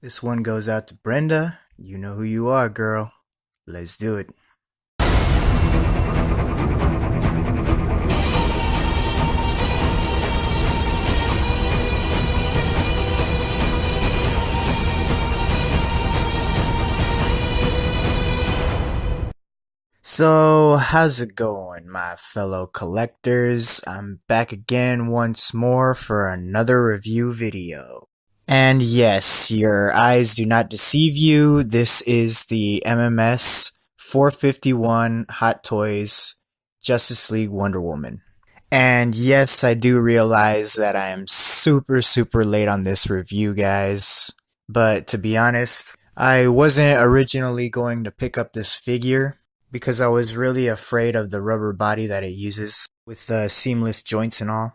This one goes out to Brenda. You know who you are, girl. Let's do it. So, how's it going, my fellow collectors? I'm back again once more for another review video. And yes, your eyes do not deceive you. This is the MMS 451 Hot Toys Justice League Wonder Woman. And yes, I do realize that I am super late on this review, guys. But to be honest, I wasn't originally going to pick up this figure because I was really afraid of the rubber body that it uses with the seamless joints and all.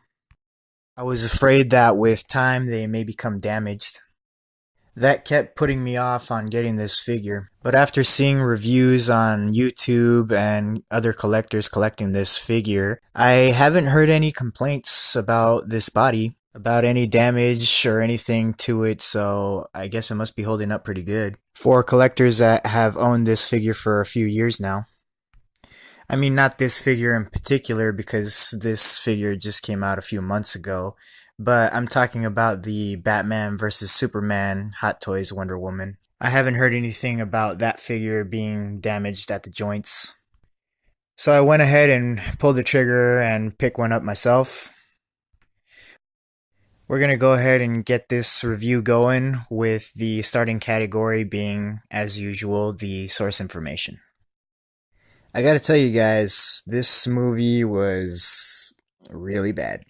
I was afraid that with time they may become damaged. That kept putting me off on getting this figure. But after seeing reviews on YouTube and other collectors collecting this figure, I haven't heard any complaints about this body, about any damage or anything to it, so I guess it must be holding up pretty good for collectors that have owned this figure for a few years now. I mean, not this figure in particular because this figure just came out a few months ago, but I'm talking about the Batman vs. Superman Hot Toys Wonder Woman. I haven't heard anything about that figure being damaged at the joints. So I went ahead and pulled the trigger and picked one up myself. We're going to go ahead and get this review going with the starting category being, as usual, the source information. I gotta tell you guys, this movie was really bad.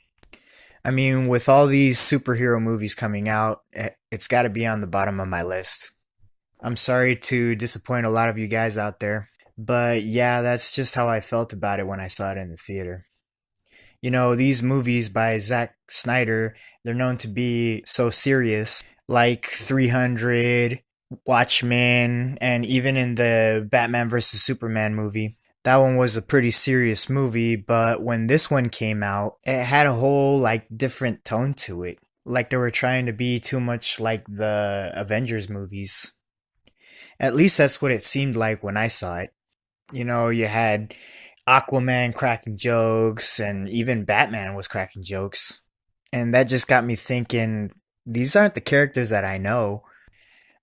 I mean, with all these superhero movies coming out, it's gotta be on the bottom of my list. I'm sorry to disappoint a lot of you guys out there, but yeah, that's just how I felt about it when I saw it in the theater. You know, these movies by Zack Snyder, they're known to be so serious, like 300, Watchmen, and even in the Batman vs. Superman movie. That one was a pretty serious movie, but when this one came out, it had a whole different tone to it. Like they were trying to be too much like the Avengers movies. At least that's what it seemed like when I saw it. You know, you had Aquaman cracking jokes, and even Batman was cracking jokes. And that just got me thinking, these aren't the characters that I know.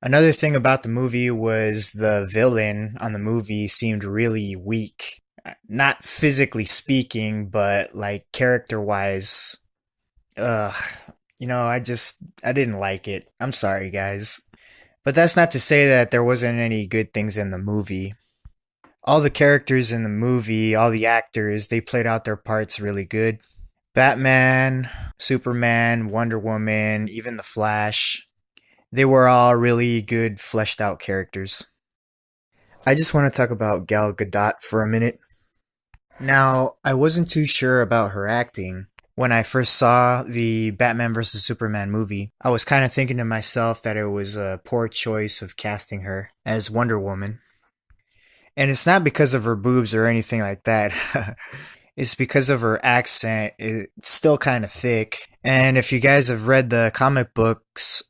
Another thing about the movie was the villain on the movie seemed really weak. Not physically speaking, but like character wise. Ugh. I didn't like it. I'm sorry, guys. But that's not to say that there wasn't any good things in the movie. All the characters in the movie, all the actors, they played out their parts really good. Batman, Superman, Wonder Woman, even the Flash. They were all really good, fleshed out characters. I just want to talk about Gal Gadot for a minute. Now, I wasn't too sure about her acting. When I first saw the Batman vs. Superman movie, I was kind of thinking to myself that it was a poor choice of casting her as Wonder Woman. And it's not because of her boobs or anything like that. It's because of her accent. It's still kind of thick. And if you guys have read the comic books,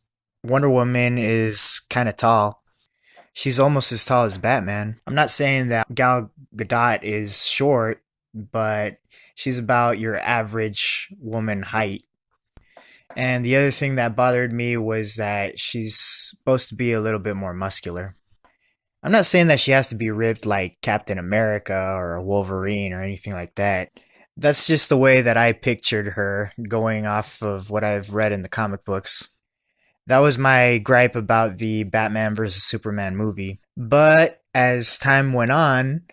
Wonder Woman is kind of tall. She's almost as tall as Batman. I'm not saying that Gal Gadot is short, but she's about your average woman height. And the other thing that bothered me was that she's supposed to be a little bit more muscular. I'm not saying that she has to be ripped like Captain America or Wolverine or anything like that. That's just the way that I pictured her going off of what I've read in the comic books. That was my gripe about the Batman vs. Superman movie. But as time went on,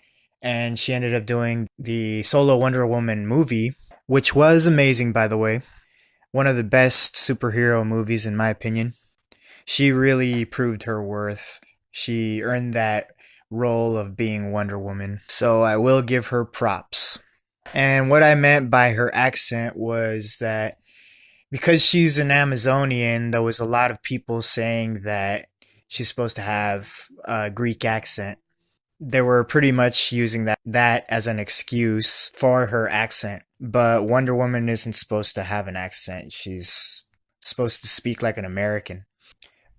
and she ended up doing the solo Wonder Woman movie, which was amazing, by the way. One of the best superhero movies, in my opinion. She really proved her worth. She earned that role of being Wonder Woman. So I will give her props. And what I meant by her accent was that because she's an Amazonian, there was a lot of people saying that she's supposed to have a Greek accent. They were pretty much using that as an excuse for her accent. But Wonder Woman isn't supposed to have an accent. She's supposed to speak like an American.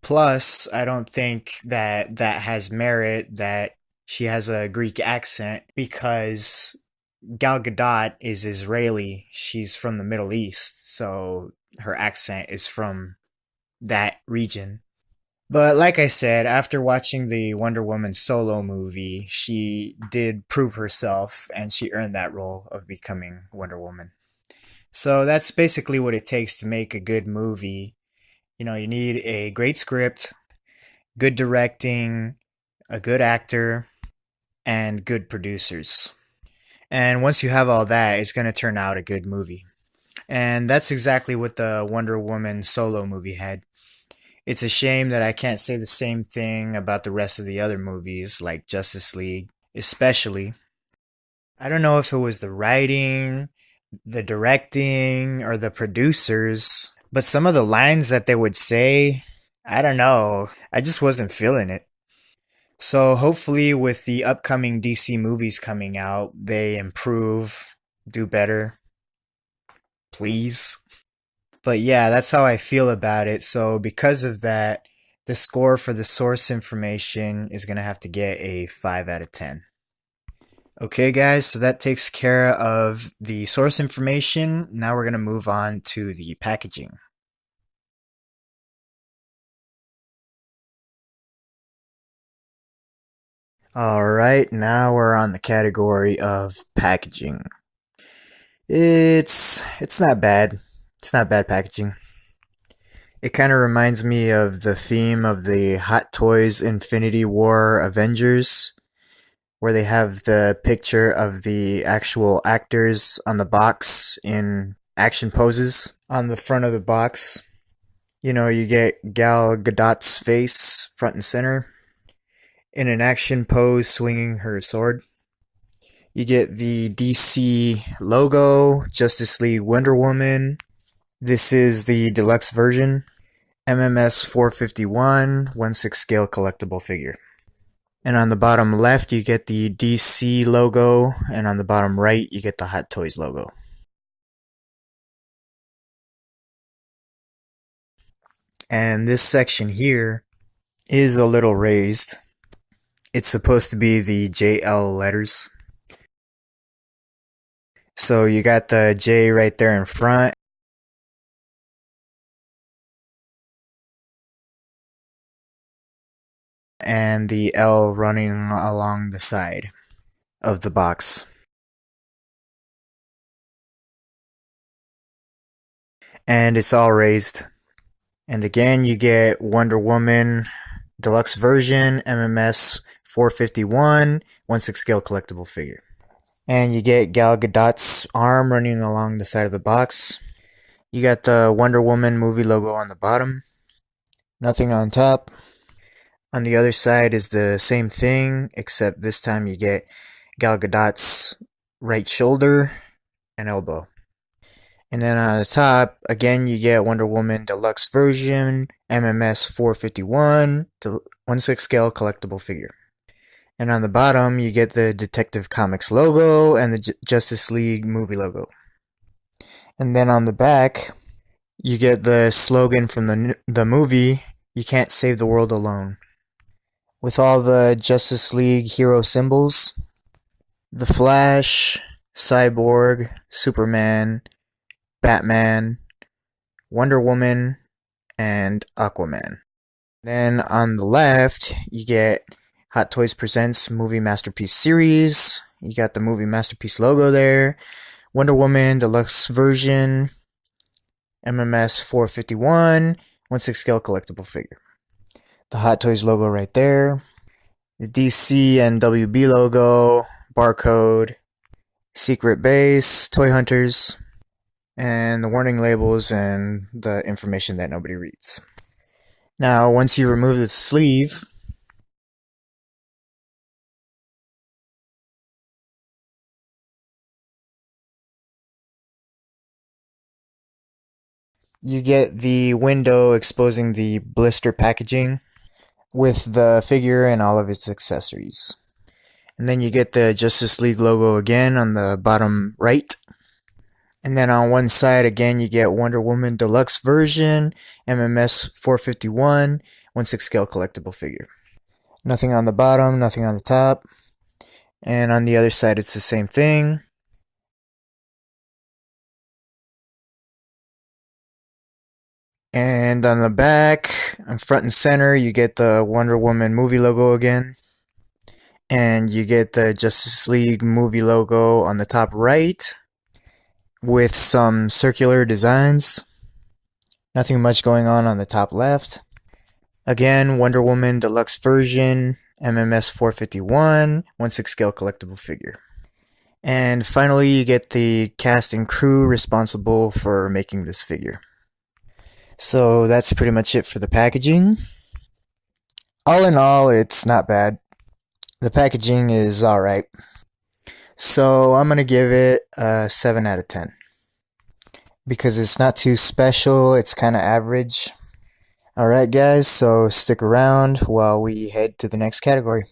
Plus, I don't think that that has merit that she has a Greek accent because Gal Gadot is Israeli. She's from the Middle East, so her accent is from that region. But like I said, after watching the Wonder Woman solo movie, she did prove herself and she earned that role of becoming Wonder Woman. So that's basically what it takes to make a good movie. You know, you need a great script, good directing, a good actor, and good producers. And once you have all that, it's going to turn out a good movie. And that's exactly what the Wonder Woman solo movie had. It's a shame that I can't say the same thing about the rest of the other movies, like Justice League, especially. I don't know if it was the writing, the directing, or the producers, but some of the lines that they would say, I don't know. I just wasn't feeling it. So hopefully, with the upcoming DC movies coming out, they improve, do better, please. But yeah, that's how I feel about it. So because of that, the score for the source information is going to have to get a 5 out of 10. Okay, guys, so that takes care of the source information. Now we're going to move on to the packaging. All right, now we're on the category of packaging. It's not bad. It's not bad packaging. It kind of reminds me of the theme of the Hot Toys Infinity War Avengers, where they have the picture of the actual actors on the box in action poses on the front of the box. You know, you get Gal Gadot's face front and center in an action pose swinging her sword. You get the DC logo, Justice League Wonder Woman. This is the deluxe version. MMS 451, 1/6 scale collectible figure. And on the bottom left, you get the DC logo, and on the bottom right, you get the Hot Toys logo. And this section here is a little raised. It's supposed to be the JL letters. So you got the J right there in front. And the L running along the side of the box. And it's all raised. And again, you get Wonder Woman Deluxe Version, MMS 451, 1/6 scale collectible figure. And you get Gal Gadot's arm running along the side of the box. You got the Wonder Woman movie logo on the bottom. Nothing on top. On the other side is the same thing, except this time you get Gal Gadot's right shoulder and elbow. And then on the top, again, you get Wonder Woman Deluxe Version, MMS 451, 1/6 scale collectible figure. And on the bottom, you get the Detective Comics logo and the Justice League movie logo. And then on the back, you get the slogan from the movie, "You can't save the world alone." With all the Justice League hero symbols, the Flash, Cyborg, Superman, Batman, Wonder Woman, and Aquaman. Then on the left, you get Hot Toys Presents Movie Masterpiece Series. You got the Movie Masterpiece logo there. Wonder Woman Deluxe Version, MMS 451, 1/6 scale collectible figure. The Hot Toys logo right there. The DC and WB logo, barcode, secret base, toy hunters, and the warning labels and the information that nobody reads. Now, once you remove the sleeve, you get the window exposing the blister packaging with the figure and all of its accessories. And then you get the Justice League logo again on the bottom right. And then on one side, again, you get Wonder Woman Deluxe Version, MMS 451, 1/6 scale collectible figure. Nothing on the bottom, nothing on the top. And on the other side, it's the same thing. And on the back, in front and center, you get the Wonder Woman movie logo again. And you get the Justice League movie logo on the top right with some circular designs. Nothing much going on the top left. Again, Wonder Woman Deluxe Version, MMS 451, 1/6 scale collectible figure. And finally, you get the cast and crew responsible for making this figure. So that's pretty much it for the packaging. All in all, it's not bad. The packaging is alright. So I'm going to give it a 7 out of 10. Because it's not too special, it's kind of average. Alright guys, so stick around while we head to the next category.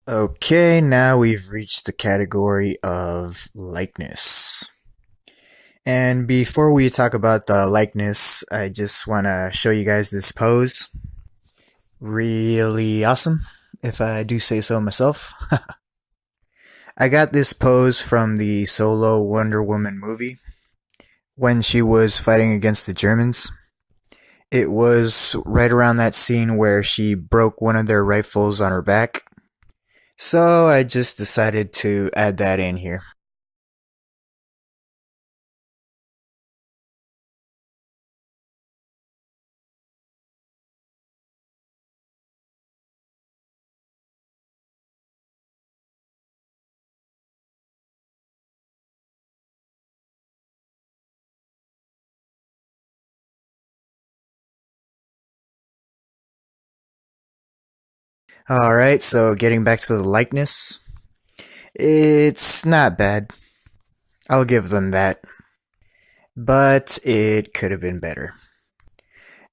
Okay, now we've reached the category of likeness. And before we talk about the likeness, I just want to show you guys this pose. Really awesome, if I do say so myself. I got this pose from the solo Wonder Woman movie when she was fighting against the Germans. It was right around that scene where she broke one of their rifles on her back. So I just decided to add that in here. Alright, so getting back to the likeness. It's not bad. I'll give them that. But it could have been better.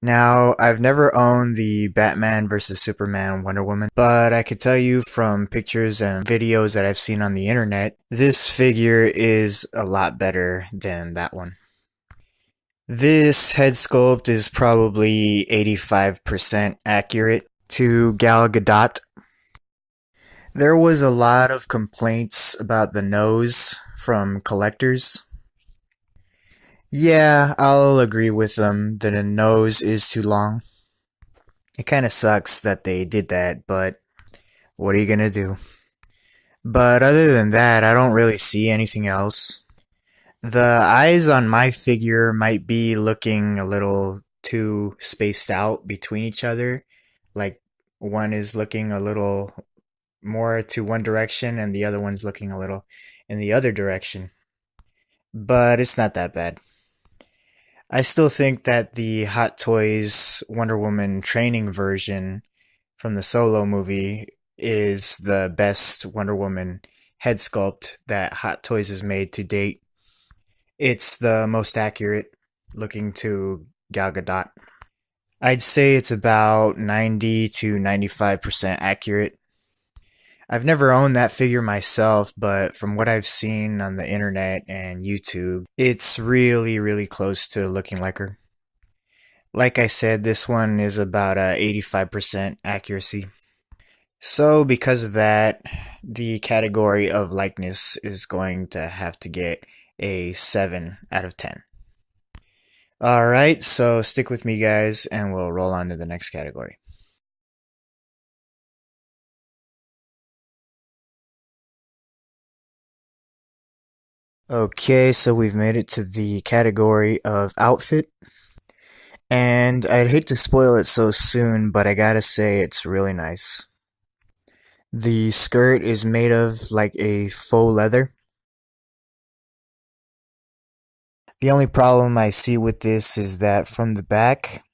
Now, I've never owned the Batman vs. Superman Wonder Woman, but I could tell you from pictures and videos that I've seen on the internet, this figure is a lot better than that one. This head sculpt is probably 85% accurate to Gal Gadot. There was a lot of complaints about the nose from collectors. Yeah, I'll agree with them that the nose is too long. It kind of sucks that they did that, but what are you gonna do? But other than that, I don't really see anything else. The eyes on my figure might be looking a little too spaced out between each other. Like one is looking a little more to one direction and the other one's looking a little in the other direction. But it's not that bad. I still think that the Hot Toys Wonder Woman training version from the solo movie is the best Wonder Woman head sculpt that Hot Toys has made to date. It's the most accurate looking to Gal Gadot. I'd say it's about 90 to 95% accurate. I've never owned that figure myself, but from what I've seen on the internet and YouTube, it's really, really close to looking like her. Like I said, this one is about 85% accuracy. So because of that, the category of likeness is going to have to get a 7 out of 10. Alright, so stick with me guys and we'll roll on to the next category. Okay, so we've made it to the category of outfit. And I'd hate to spoil it so soon, but I gotta say it's really nice. The skirt is made of like a faux leather. The only problem I see with this is that from the back,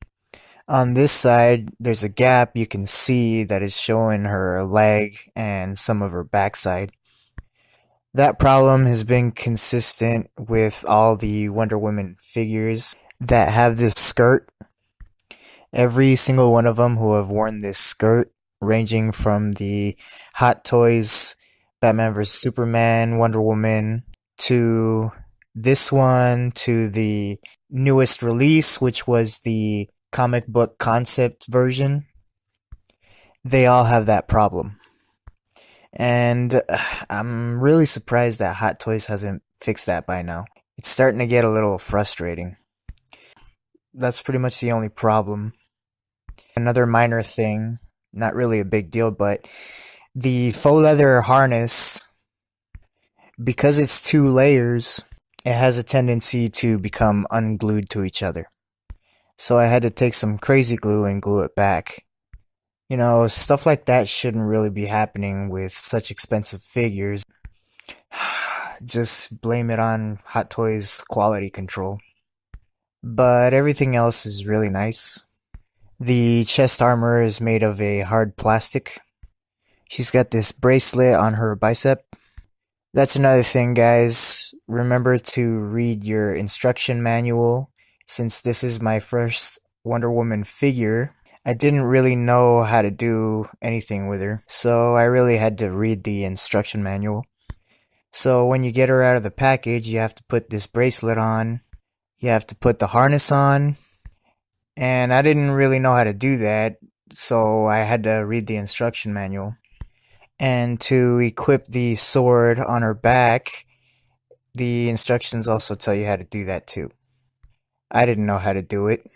on this side, there's a gap you can see that is showing her leg and some of her backside. That problem has been consistent with all the Wonder Woman figures that have this skirt. Every single one of them who have worn this skirt, ranging from the Hot Toys Batman vs. Superman, Wonder Woman, to this one, to the newest release, which was the comic book concept version, they all have that problem. And I'm really surprised that Hot Toys hasn't fixed that by now. It's starting to get a little frustrating. That's pretty much the only problem. Another minor thing, not really a big deal, but the faux leather harness, because it's two layers, it has a tendency to become unglued to each other. So I had to take some crazy glue and glue it back. You know, stuff like that shouldn't really be happening with such expensive figures. Just blame it on Hot Toys quality control. But everything else is really nice. The chest armor is made of a hard plastic. She's got this bracelet on her bicep. That's another thing, guys. Remember to read your instruction manual. Since this is my first Wonder Woman figure, I didn't really know how to do anything with her, so I really had to read the instruction manual. So when you get her out of the package, you have to put this bracelet on, you have to put the harness on, and I didn't really know how to do that, so I had to read the instruction manual. And to equip the sword on her back, the instructions also tell you how to do that too. I didn't know how to do it.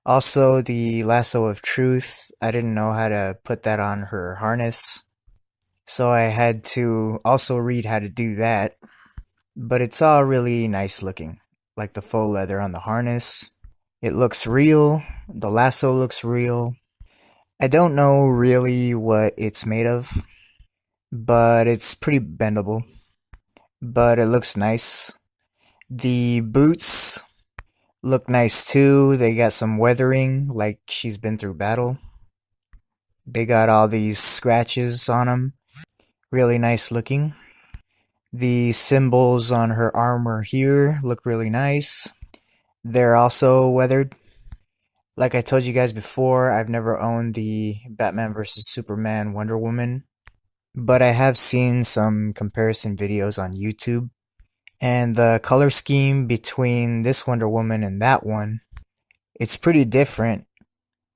Also, the lasso of truth, I didn't know how to put that on her harness, so I had to also read how to do that. But it's all really nice looking, like the faux leather on the harness. It looks real, the lasso looks real. I don't know really what it's made of, but it's pretty bendable. But it looks nice. The boots look nice too. They got some weathering, like she's been through battle. They got all these scratches on them. Really nice looking. The symbols on her armor here look really nice. They're also weathered. Like I told you guys before, I've never owned the Batman vs. Superman Wonder Woman, but I have seen some comparison videos on YouTube. And the color scheme between this Wonder Woman and that one, it's pretty different.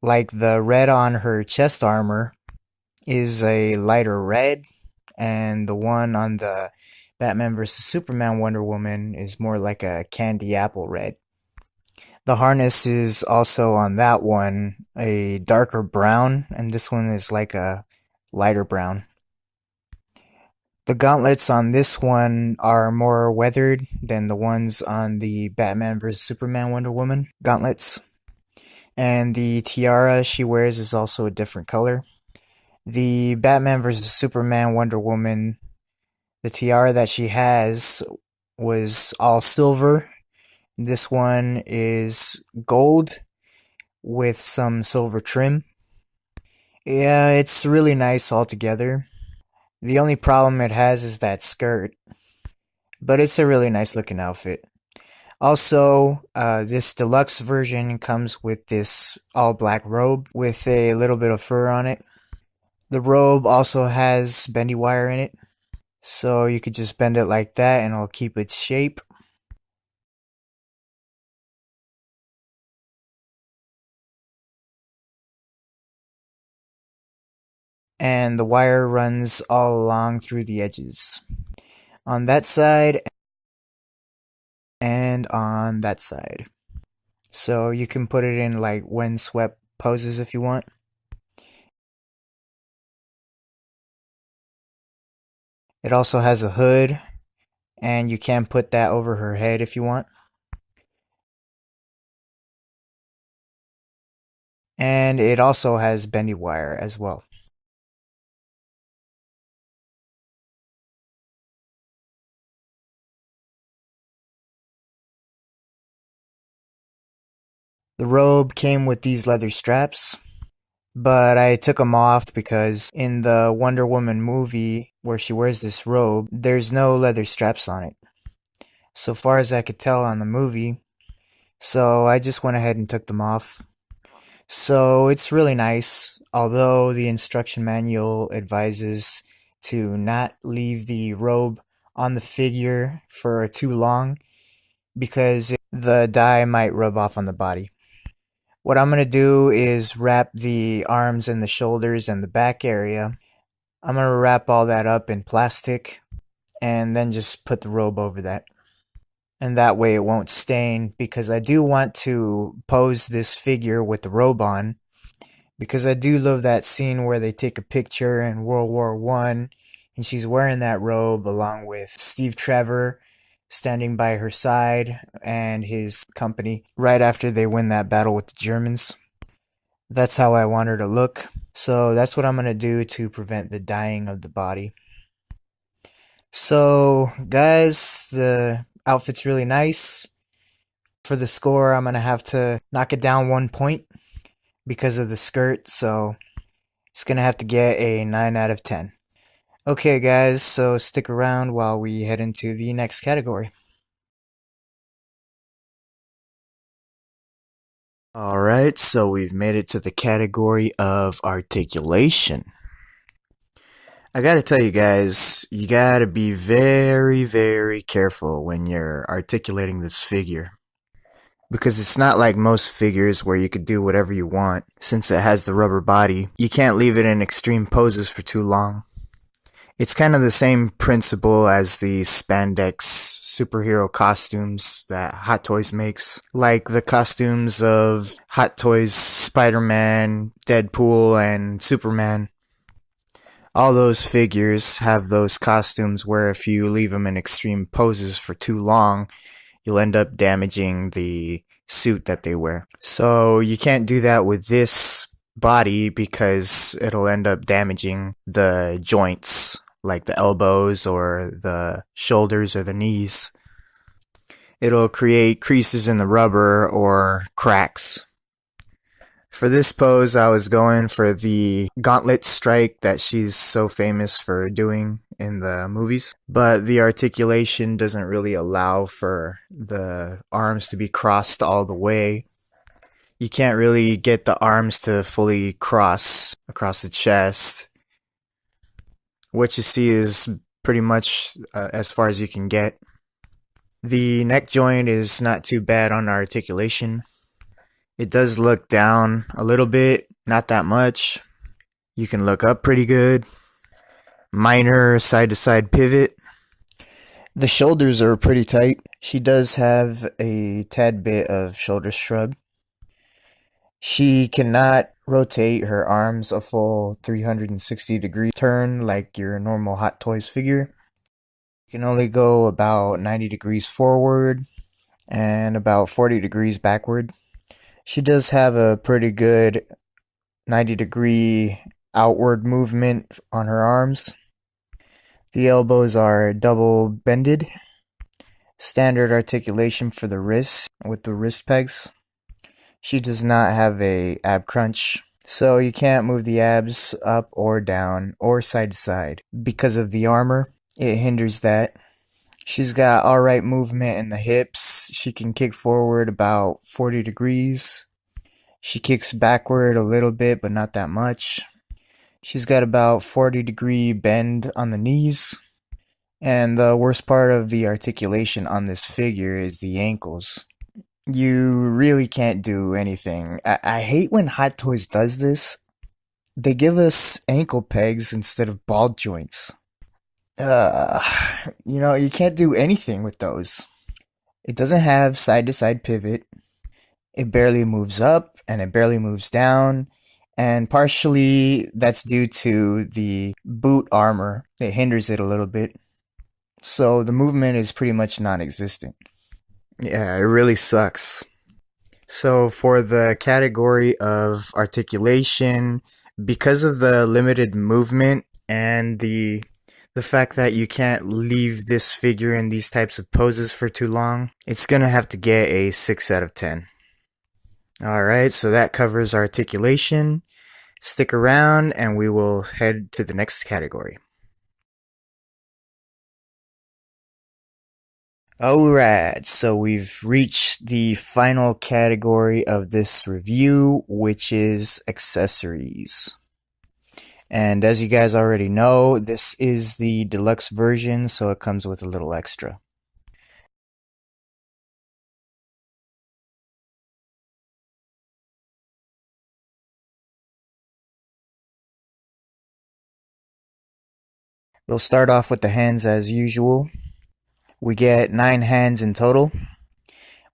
Like the red on her chest armor is a lighter red, and the one on the Batman vs. Superman Wonder Woman is more like a candy apple red. The harness is also on that one a darker brown, and this one is like a lighter brown. The gauntlets on this one are more weathered than the ones on the Batman vs. Superman Wonder Woman gauntlets. And the tiara she wears is also a different color. The Batman vs. Superman Wonder Woman, the tiara that she has was all silver. This one is gold with some silver trim. Yeah, it's really nice altogether. The only problem it has is that skirt, but it's a really nice looking outfit. Also, this deluxe version comes with this all black robe with a little bit of fur on it. The robe also has bendy wire in it, so you could just bend it like that and it'll keep its shape. And the wire runs all along through the edges. On that side and on that side. So you can put it in like windswept poses if you want. It also has a hood, and you can put that over her head if you want. And it also has bendy wire as well. The robe came with these leather straps, but I took them off because in the Wonder Woman movie where she wears this robe, there's no leather straps on it, so far as I could tell on the movie. So I just went ahead and took them off. So it's really nice, although the instruction manual advises to not leave the robe on the figure for too long because the dye might rub off on the body. What I'm going to do is wrap the arms and the shoulders and the back area. I'm going to wrap all that up in plastic and then just put the robe over that. And that way it won't stain, because I do want to pose this figure with the robe on, because I do love that scene where they take a picture in World War One, and she's wearing that robe along with Steve Trevor standing by her side and his company right after they win that battle with the Germans. That's how I want her to look. So that's what I'm going to do to prevent the dyeing of the body. So, guys, the outfit's really nice. For the score, I'm going to have to knock it down 1 point because of the skirt, so it's going to have to get a 9 out of 10. Okay, guys, so stick around while we head into the next category. Alright, so we've made it to the category of articulation. I gotta tell you guys, you gotta be very, very careful when you're articulating this figure. Because it's not like most figures where you could do whatever you want. Since it has the rubber body, you can't leave it in extreme poses for too long. It's kind of the same principle as the spandex superhero costumes that Hot Toys makes. Like the costumes of Hot Toys Spider-Man, Deadpool, and Superman. All those figures have those costumes where if you leave them in extreme poses for too long, you'll end up damaging the suit that they wear. So you can't do that with this body because it'll end up damaging the joints, like the elbows or the shoulders or the knees. It'll create creases in the rubber or cracks. For this pose, I was going for the gauntlet strike that she's so famous for doing in the movies. But the articulation doesn't really allow for the arms to be crossed all the way. You can't really get the arms to fully cross across the chest. What you see is pretty much as far as you can get. The neck joint is not too bad on articulation. It does look down a little bit, not that much. You can look up pretty good. Minor side-to-side pivot. The shoulders are pretty tight. She does have a tad bit of shoulder shrug. She cannot rotate her arms a full 360-degree turn like your normal Hot Toys figure. You can only go about 90 degrees forward and about 40 degrees backward. She does have a pretty good 90-degree outward movement on her arms. The elbows are double bended. Standard articulation for the wrists with the wrist pegs. She does not have a ab crunch, so you can't move the abs up or down or side to side. Because of the armor, it hinders that. She's got alright movement in the hips. She can kick forward about 40 degrees. She kicks backward a little bit, but not that much. She's got about 40-degree bend on the knees. And the worst part of the articulation on this figure is the ankles. You really can't do anything. I hate when Hot Toys does this. They give us ankle pegs instead of ball joints. You can't do anything with those. It doesn't have side-to-side pivot. It barely moves up and it barely moves down. And partially that's due to the boot armor. It hinders it a little bit. So the movement is pretty much non-existent. Yeah, it really sucks. So for the category of articulation, because of the limited movement and the fact that you can't leave this figure in these types of poses for too long, it's gonna have to get a 6 out of 10. Alright, so that covers articulation. Stick around and we will head to the next category. Alright, so we've reached the final category of this review, which is accessories. And as you guys already know, this is the deluxe version, so it comes with a little extra. We'll start off with the hands as usual. We get 9 hands in total.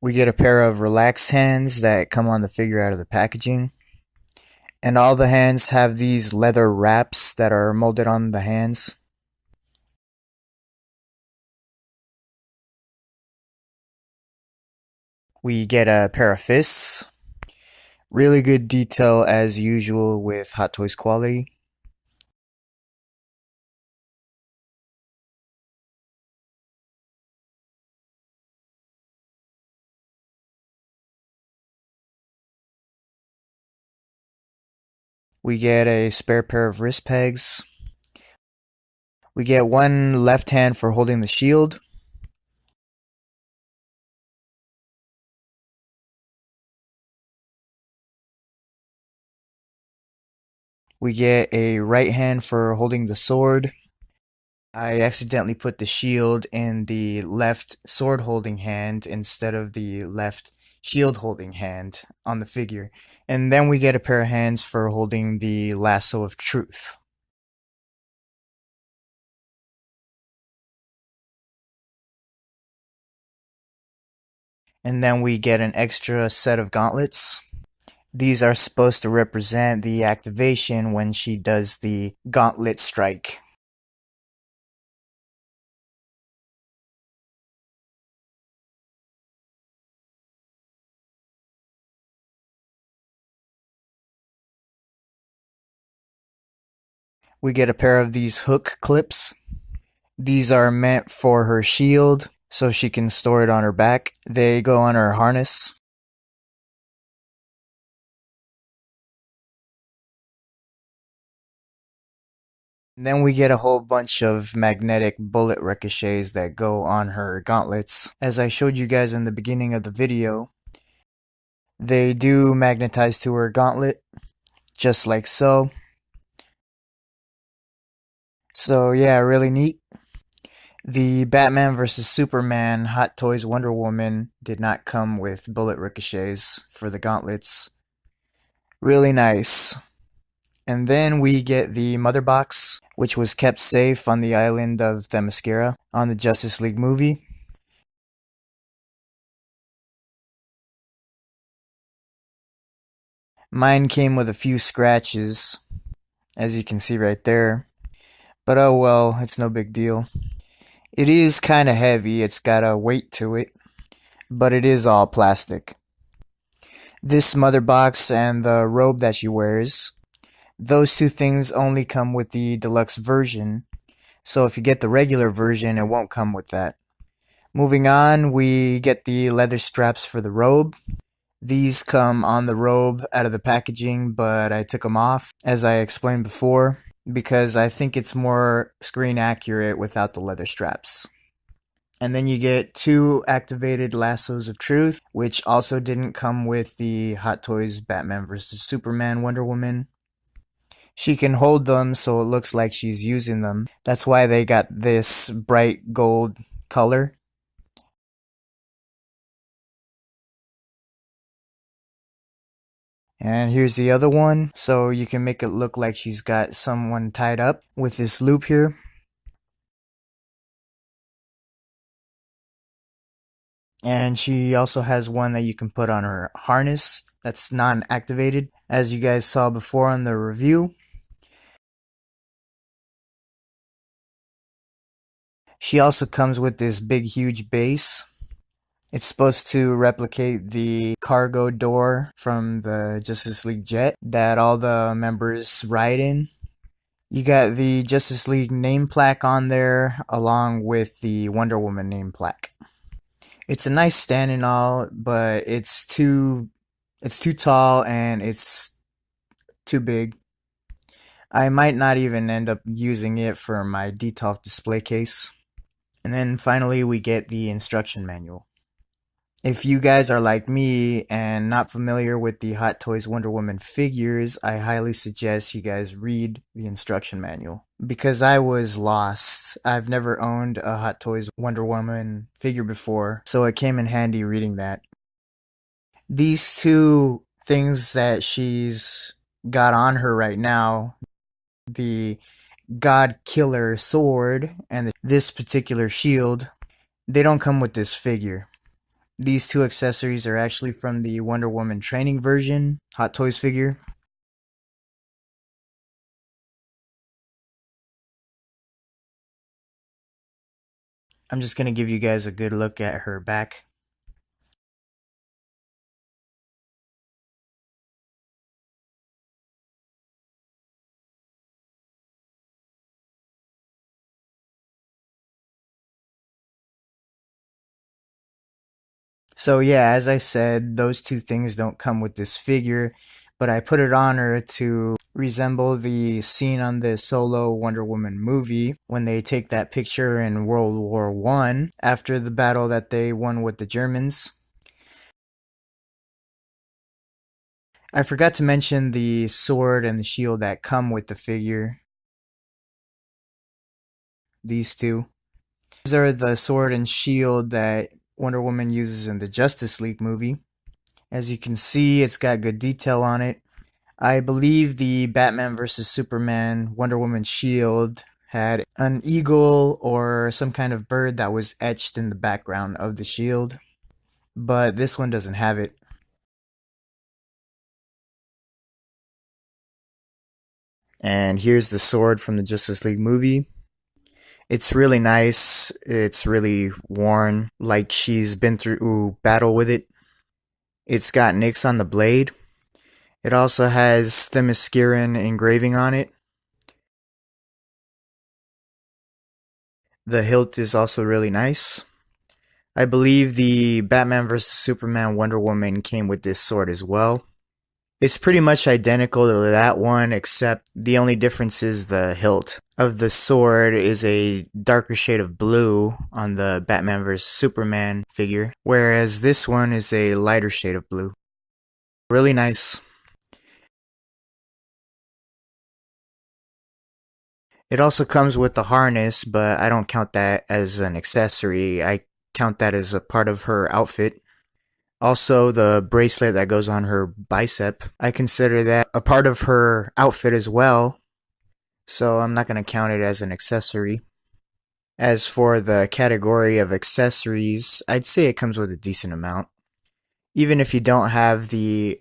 We get a pair of relaxed hands that come on the figure out of the packaging. And all the hands have these leather wraps that are molded on the hands. We get a pair of fists. Really good detail as usual with Hot Toys quality. We get a spare pair of wrist pegs. We get one left hand for holding the shield. We get a right hand for holding the sword. I accidentally put the shield in the left sword holding hand instead of the left shield holding hand on the figure. And then we get a pair of hands for holding the lasso of truth. And then we get an extra set of gauntlets. These are supposed to represent the activation when she does the gauntlet strike. We get a pair of these hook clips. These are meant for her shield so she can store it on her back. They go on her harness. And then we get a whole bunch of magnetic bullet ricochets that go on her gauntlets. As I showed you guys in the beginning of the video, they do magnetize to her gauntlet, just like so. So yeah, really neat. The Batman vs. Superman Hot Toys Wonder Woman did not come with bullet ricochets for the gauntlets. Really nice. And then we get the Mother Box, which was kept safe on the island of Themyscira on the Justice League movie. Mine came with a few scratches, as you can see right there. But oh well, it's no big deal. It is kinda heavy, it's got a weight to it, but it is all plastic. This Mother Box and the robe that she wears, those two things only come with the deluxe version, so if you get the regular version, it won't come with that. Moving on, we get the leather straps for the robe. These come on the robe out of the packaging, but I took them off, as I explained before, because I think it's more screen accurate without the leather straps. And then you get 2 activated lassos of truth, which also didn't come with the Hot Toys Batman vs. Superman Wonder Woman. She can hold them so it looks like she's using them. That's why they got this bright gold color. And here's the other one, so you can make it look like she's got someone tied up with this loop here. And she also has one that you can put on her harness that's non-activated, as you guys saw before on the review. She also comes with this big huge base. It's supposed to replicate the cargo door from the Justice League jet that all the members ride in. You got the Justice League name plaque on there along with the Wonder Woman name plaque. It's a nice stand and all, but it's too tall and it's too big. I might not even end up using it for my Detolf display case. And then finally we get the instruction manual. If you guys are like me and not familiar with the Hot Toys Wonder Woman figures, I highly suggest you guys read the instruction manual. Because I was lost. I've never owned a Hot Toys Wonder Woman figure before, so it came in handy reading that. These two things that she's got on her right now, the God Killer sword and this particular shield, they don't come with this figure. These two accessories are actually from the Wonder Woman training version Hot Toys figure. I'm just gonna give you guys a good look at her back. So yeah, as I said, those two things don't come with this figure, but I put it on her to resemble the scene on the solo Wonder Woman movie when they take that picture in World War I after the battle that they won with the Germans. I forgot to mention the sword and the shield that come with the figure. These two. These are the sword and shield that Wonder Woman uses in the Justice League movie. As you can see, it's got good detail on it. I believe the Batman vs. Superman Wonder Woman shield had an eagle or some kind of bird that was etched in the background of the shield, but this one doesn't have it. And here's the sword from the Justice League movie. It's really nice. It's really worn, like she's been through battle with it. It's got nicks on the blade. It also has Themysciran engraving on it. The hilt is also really nice. I believe the Batman vs. Superman Wonder Woman came with this sword as well. It's pretty much identical to that one, except the only difference is the hilt of the sword is a darker shade of blue on the Batman vs. Superman figure, whereas this one is a lighter shade of blue. Really nice. It also comes with the harness, but I don't count that as an accessory. I count that as a part of her outfit. Also, the bracelet that goes on her bicep, I consider that a part of her outfit as well, so I'm not going to count it as an accessory. As for the category of accessories, I'd say it comes with a decent amount. Even if you don't have the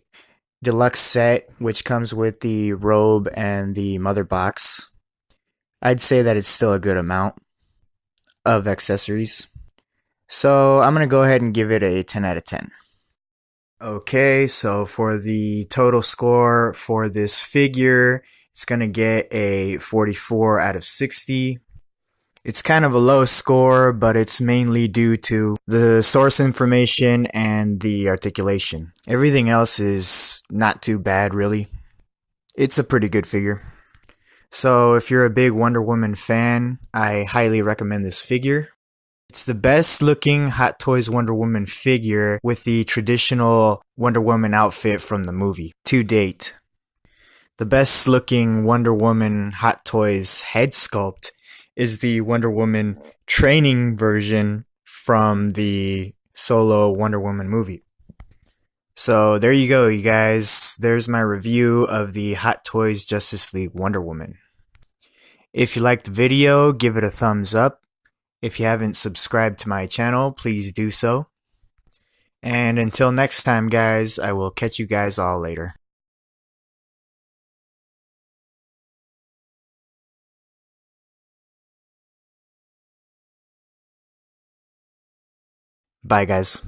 deluxe set, which comes with the robe and the mother box, I'd say that it's still a good amount of accessories. So I'm going to go ahead and give it a 10 out of 10. Okay, so for the total score for this figure, it's going to get a 44 out of 60. It's kind of a low score, but it's mainly due to the source information and the articulation. Everything else is not too bad, really. It's a pretty good figure. So if you're a big Wonder Woman fan, I highly recommend this figure. It's the best looking Hot Toys Wonder Woman figure with the traditional Wonder Woman outfit from the movie to date. The best looking Wonder Woman Hot Toys head sculpt is the Wonder Woman training version from the solo Wonder Woman movie. So there you go, you guys. There's my review of the Hot Toys Justice League Wonder Woman. If you liked the video, give it a thumbs up. If you haven't subscribed to my channel, please do so. And until next time, guys, I will catch you guys all later. Bye, guys.